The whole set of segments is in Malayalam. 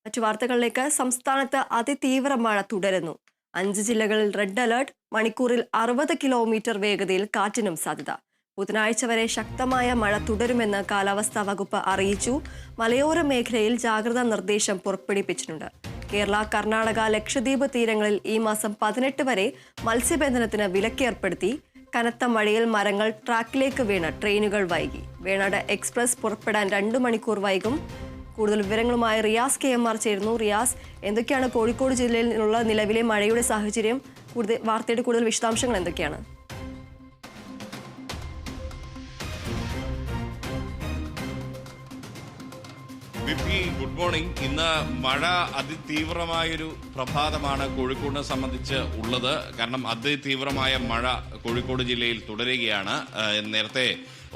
മറ്റു വാർത്തകളിലേക്ക്. സംസ്ഥാനത്ത് അതിതീവ്ര മഴ തുടരുന്നു. 5 ജില്ലകളിൽ റെഡ് അലർട്ട്. മണിക്കൂറിൽ 60 കിലോമീറ്റർ വേഗതയിൽ കാറ്റിനും സാധ്യത. ബുധനാഴ്ച വരെ ശക്തമായ മഴ തുടരുമെന്ന് കാലാവസ്ഥാ വകുപ്പ് അറിയിച്ചു. മലയോര മേഖലയിൽ ജാഗ്രതാ നിർദ്ദേശം പുറപ്പെടുവിച്ചിട്ടുണ്ട്. കേരള, കർണാടക, ലക്ഷദ്വീപ് തീരങ്ങളിൽ ഈ മാസം 18 വരെ മത്സ്യബന്ധനത്തിന് വിലക്കേർപ്പെടുത്തി. കനത്ത മഴയിൽ മരങ്ങൾ ട്രാക്കിലേക്ക് വീണ് ട്രെയിനുകൾ വൈകി. വേണാട് എക്സ്പ്രസ് പുറപ്പെടാൻ 2 മണിക്കൂർ വൈകും. കൂടുതൽ വിവരങ്ങളുമായി റിയാസ് KMR ചേരുന്നു. റിയാസ്, എന്തൊക്കെയാണ് കോഴിക്കോട് ജില്ലയിൽ നിന്നുള്ള നിലവിലെ മഴയുടെ സാഹചര്യം? വാർത്തയുടെ കൂടുതൽ വിശദാംശങ്ങൾ എന്തൊക്കെയാണ്? Good morning. ഇന്ന് മഴ അതിതീവ്രമായൊരു പ്രഭാതമാണ് കോഴിക്കോടിനെ സംബന്ധിച്ച് ഉള്ളത്. കാരണം അതിതീവ്രമായ മഴ കോഴിക്കോട് ജില്ലയിൽ തുടരുകയാണ്. നേരത്തെ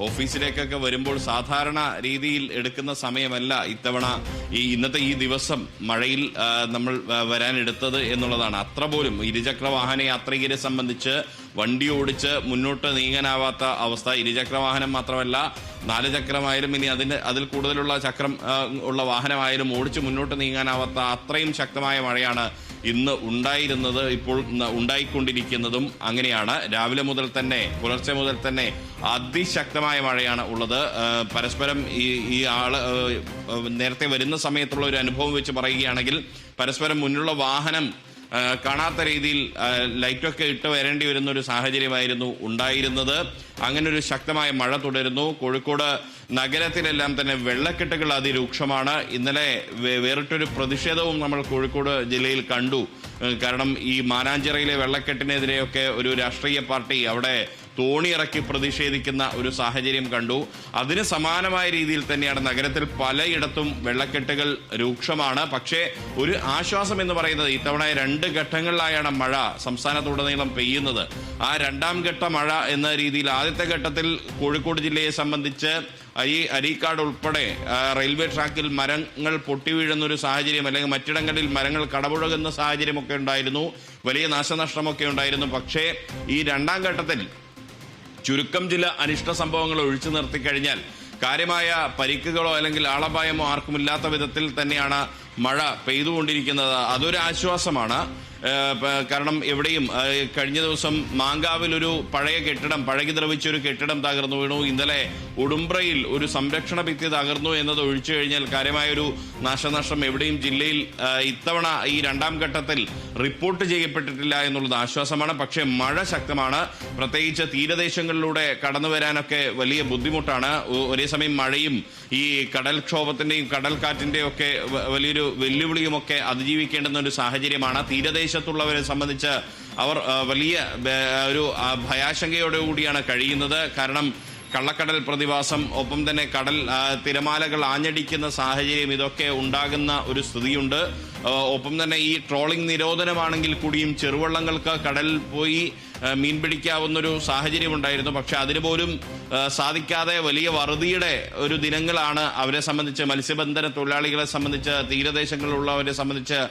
ഓഫീസിലേക്കൊക്കെ വരുമ്പോൾ സാധാരണ രീതിയിൽ എടുക്കുന്ന സമയമല്ല ഇത്തവണ ഇന്നത്തെ ഈ ദിവസം മഴയിൽ നമ്മൾ വരാനെടുത്തത് എന്നുള്ളതാണ്. അത്ര പോലും ഇരുചക്ര വാഹന യാത്രികരെ സംബന്ധിച്ച് വണ്ടി ഓടിച്ച് മുന്നോട്ട് നീങ്ങാനാവാത്ത അവസ്ഥ. ഇരുചക്ര വാഹനം മാത്രമല്ല, 4 ചക്രമായാലും ഇനി അതിൽ കൂടുതലുള്ള ചക്രം ഉള്ള വാഹനമായാലും ഓടിച്ച് മുന്നോട്ട് നീങ്ങാനാവാത്ത അത്രയും ശക്തമായ മഴയാണ് ഇന്ന് ഉണ്ടായിരുന്നത്. ഇപ്പോൾ ഉണ്ടായിക്കൊണ്ടിരിക്കുന്നതും അങ്ങനെയാണ്. രാവിലെ മുതൽ തന്നെ, പുലർച്ചെ മുതൽ തന്നെ അതിശക്തമായ മഴയാണ് ഉള്ളത്. പരസ്പരം ഈ ആള് നേരത്തെ വരുന്ന സമയത്തുള്ള ഒരു അനുഭവം വെച്ച് പറയുകയാണെങ്കിൽ, പരസ്പരം മുന്നിലുള്ള വാഹനം കാണാത്ത രീതിയിൽ ലൈറ്റൊക്കെ ഇട്ട് വരേണ്ടി വരുന്ന ഒരു സാഹചര്യമായിരുന്നു ഉണ്ടായിരുന്നത്. അങ്ങനെ ഒരു ശക്തമായ മഴ തുടരുന്നു. കോഴിക്കോട് നഗരത്തിലെല്ലാം തന്നെ വെള്ളക്കെട്ടുകൾ അതിരൂക്ഷമാണ്. ഇന്നലെ വേറിട്ടൊരു പ്രതിഷേധവും നമ്മൾ കോഴിക്കോട് ജില്ലയിൽ കണ്ടു. കാരണം ഈ മാനാഞ്ചിറയിലെ വെള്ളക്കെട്ടിനെതിരെയൊക്കെ ഒരു രാഷ്ട്രീയ പാർട്ടി അവിടെ തോണിയിറക്കി പ്രതിഷേധിക്കുന്ന ഒരു സാഹചര്യം കണ്ടു. അതിന് സമാനമായ രീതിയിൽ തന്നെയാണ് നഗരത്തിൽ പലയിടത്തും വെള്ളക്കെട്ടുകൾ രൂക്ഷമാണ്. പക്ഷേ ഒരു ആശ്വാസം എന്ന് പറയുന്നത്, ഇത്തവണ 2 ഘട്ടങ്ങളിലായാണ് മഴ സംസ്ഥാനത്തുടനീളം പെയ്യുന്നത്. ആ 2ാം ഘട്ട മഴ എന്ന രീതിയിൽ ആദ്യത്തെ ഘട്ടത്തിൽ കോഴിക്കോട് ജില്ലയെ സംബന്ധിച്ച് അരീക്കാട് ഉൾപ്പെടെ റെയിൽവേ ട്രാക്കിൽ മരങ്ങൾ പൊട്ടിവീഴുന്ന ഒരു സാഹചര്യം, അല്ലെങ്കിൽ മറ്റിടങ്ങളിൽ മരങ്ങൾ കടപുഴകുന്ന സാഹചര്യമൊക്കെ ഉണ്ടായിരുന്നു. വലിയ നാശനഷ്ടമൊക്കെ ഉണ്ടായിരുന്നു. പക്ഷേ ഈ 2ാം ഘട്ടത്തിൽ ചുരുക്കം ചില അനിഷ്ട സംഭവങ്ങൾ ഒഴിച്ചു നിർത്തിക്കഴിഞ്ഞാൽ കാര്യമായ പരിക്കുകളോ അല്ലെങ്കിൽ ആളപായമോ ആർക്കുമില്ലാത്ത വിധത്തിൽ തന്നെയാണ് മഴ പെയ്തുകൊണ്ടിരിക്കുന്നത്. അതൊരു ആശ്വാസമാണ്. കാരണം എവിടെയും കഴിഞ്ഞ ദിവസം മാങ്കാവിൽ ഒരു പഴയ കെട്ടിടം, പഴകി ദ്രവിച്ചൊരു കെട്ടിടം തകർന്നു വീണു. ഇന്നലെ ഉടുമ്പ്രയിൽ ഒരു സംരക്ഷണ ഭിത്തി തകർന്നു എന്നത് ഒഴിച്ചു കഴിഞ്ഞാൽ കാര്യമായൊരു നാശനഷ്ടം എവിടെയും ജില്ലയിൽ ഇത്തവണ ഈ 2ാം ഘട്ടത്തിൽ റിപ്പോർട്ട് ചെയ്യപ്പെട്ടിട്ടില്ല എന്നുള്ളത് ആശ്വാസമാണ്. പക്ഷേ മഴ ശക്തമാണ്. പ്രത്യേകിച്ച് തീരദേശങ്ങളിലൂടെ കടന്നു വരാനൊക്കെ വലിയ ബുദ്ധിമുട്ടാണ്. ഒരേ സമയം മഴയും ഈ കടൽക്ഷോഭത്തിന്റെയും കടൽക്കാറ്റിന്റെയും ഒക്കെ വലിയൊരു വെല്ലുവിളിയുമൊക്കെ അതിജീവിക്കേണ്ടുന്ന ഒരു സാഹചര്യമാണ്. തീരദേശത്തുള്ളവരെ സംബന്ധിച്ച് അവർ വലിയ ഒരു ഭയാശങ്കയോടുകൂടിയാണ് കഴിയുന്നത്. കാരണം കള്ളക്കടൽ പ്രതിഭാസം, ഒപ്പം തന്നെ കടൽ തിരമാലകൾ ആഞ്ഞടിക്കുന്ന സാഹചര്യം, ഇതൊക്കെ ഉണ്ടാകുന്ന ഒരു സ്ഥിതിയുണ്ട്. ഒപ്പം തന്നെ ഈ ട്രോളിംഗ് നിരോധനമാണെങ്കിൽ കൂടിയും ചെറുവള്ളങ്ങൾക്ക് കടലിൽ പോയി മീൻ പിടിക്കാവുന്നൊരു സാഹചര്യം ഉണ്ടായിരുന്നു. പക്ഷെ അതിന് പോലും സാധിക്കാതെ വലിയ വറുതിയുടെ ഒരു ദിനങ്ങളാണ് അവരെ സംബന്ധിച്ച്, മത്സ്യബന്ധന തൊഴിലാളികളെ സംബന്ധിച്ച്, തീരദേശങ്ങളിലുള്ളവരെ സംബന്ധിച്ച്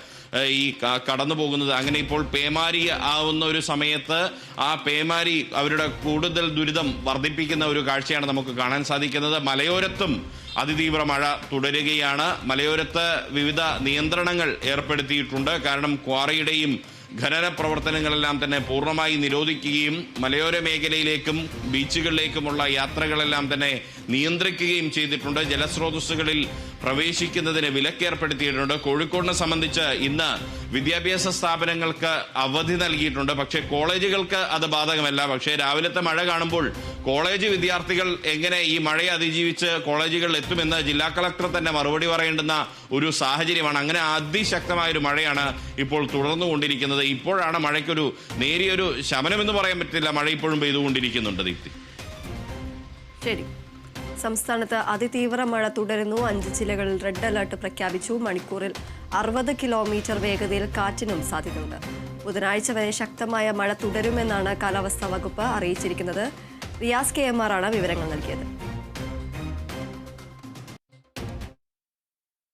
ഈ കടന്നു പോകുന്നത്. അങ്ങനെ ഇപ്പോൾ പേമാരി ആവുന്ന ഒരു സമയത്ത് ആ പേമാരി അവരുടെ കൂടുതൽ ദുരിതം വർദ്ധിപ്പിക്കുന്ന ഒരു കാഴ്ചയാണ് നമുക്ക് കാണാൻ സാധിക്കുന്നത്. മലയോരത്തും അതിതീവ്ര മഴ തുടരുകയാണ്. മലയോരത്ത് വിവിധ നിയന്ത്രണങ്ങൾ ഏർപ്പെടുത്തിയിട്ടുണ്ട്. കാരണം ക്വാറിയുടെയും ഖനന പ്രവർത്തനങ്ങളെല്ലാം തന്നെ പൂർണ്ണമായി നിരോധിക്കുകയും മലയോര മേഖലയിലേക്കും ബീച്ചുകളിലേക്കുമുള്ള യാത്രകളെല്ലാം തന്നെ നിയന്ത്രിക്കുകയും ചെയ്തിട്ടുണ്ട്. ജലസ്രോതസ്സുകളിൽ പ്രവേശിക്കുന്നതിന് വിലക്കേർപ്പെടുത്തിയിട്ടുണ്ട്. കോഴിക്കോടിനെ സംബന്ധിച്ച് ഇന്ന് വിദ്യാഭ്യാസ സ്ഥാപനങ്ങൾക്ക് അവധി നൽകിയിട്ടുണ്ട്. പക്ഷേ കോളേജുകൾക്ക് അത് ബാധകമല്ല. പക്ഷേ രാവിലത്തെ മഴ കാണുമ്പോൾ കോളേജ് വിദ്യാർത്ഥികൾ എങ്ങനെ ഈ മഴയെ അതിജീവിച്ച് കോളേജുകളിൽ എത്തുമെന്ന് ജില്ലാ കളക്ടർ തന്നെ മറുപടി പറയേണ്ടുന്ന ഒരു സാഹചര്യമാണ്. അങ്ങനെ അതിശക്തമായൊരു മഴയാണ് ഇപ്പോൾ തുടർന്നുകൊണ്ടിരിക്കുന്നത്. ഇപ്പോഴാണ് മഴയ്ക്കൊരു നേരിയൊരു ശമനമെന്ന് പറയാൻ പറ്റില്ല. മഴ ഇപ്പോഴും പെയ്തുകൊണ്ടിരിക്കുന്നുണ്ട്. ദീപ്തി, ശരി. സംസ്ഥാനത്ത് അതിതീവ്ര മഴ തുടരുന്നു. 5 ജില്ലകളിൽ റെഡ് അലർട്ട് പ്രഖ്യാപിച്ചു. മണിക്കൂറിൽ 60 കിലോമീറ്റർ വേഗതയിൽ കാറ്റിനും സാധ്യതയുണ്ട്. ബുധനാഴ്ച വരെ ശക്തമായ മഴ തുടരുമെന്നാണ് കാലാവസ്ഥാ വകുപ്പ് അറിയിച്ചിരിക്കുന്നത്. റിയാസ് KMR ആണ് വിവരങ്ങൾ നൽകിയത്.